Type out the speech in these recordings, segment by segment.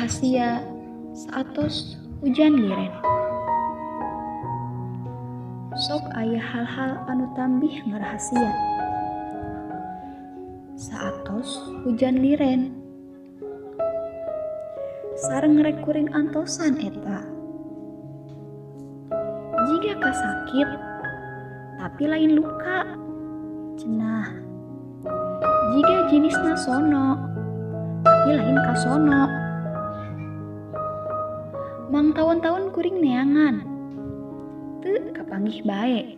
rahasia saatos hujan liren. Sok aya hal-hal anu tambih ngarahasia saatos hujan liren. Sareng rek kuring antosan eta. Jika kasakit tapi lain luka cenah. Jika jenisna sono tapi lain kasono. Mang tahun-tahun kuring neangan teu kapanggih bae.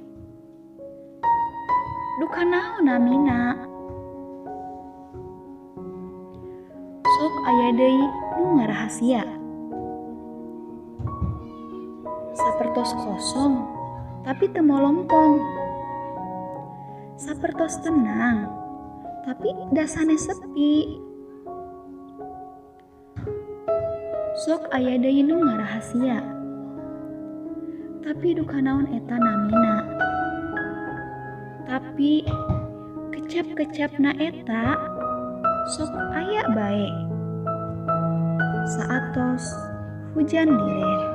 Duka naon namina. Sok aya deui nu ngarahasia. Sapertos kosong tapi teu molompong. Sapertos tenang tapi dasane sepi. Sok aya deui nu ngarahasia. Tapi duka naon eta namina. Tapi kecap-kecapna eta sok aya bae. Saatos hujan liren.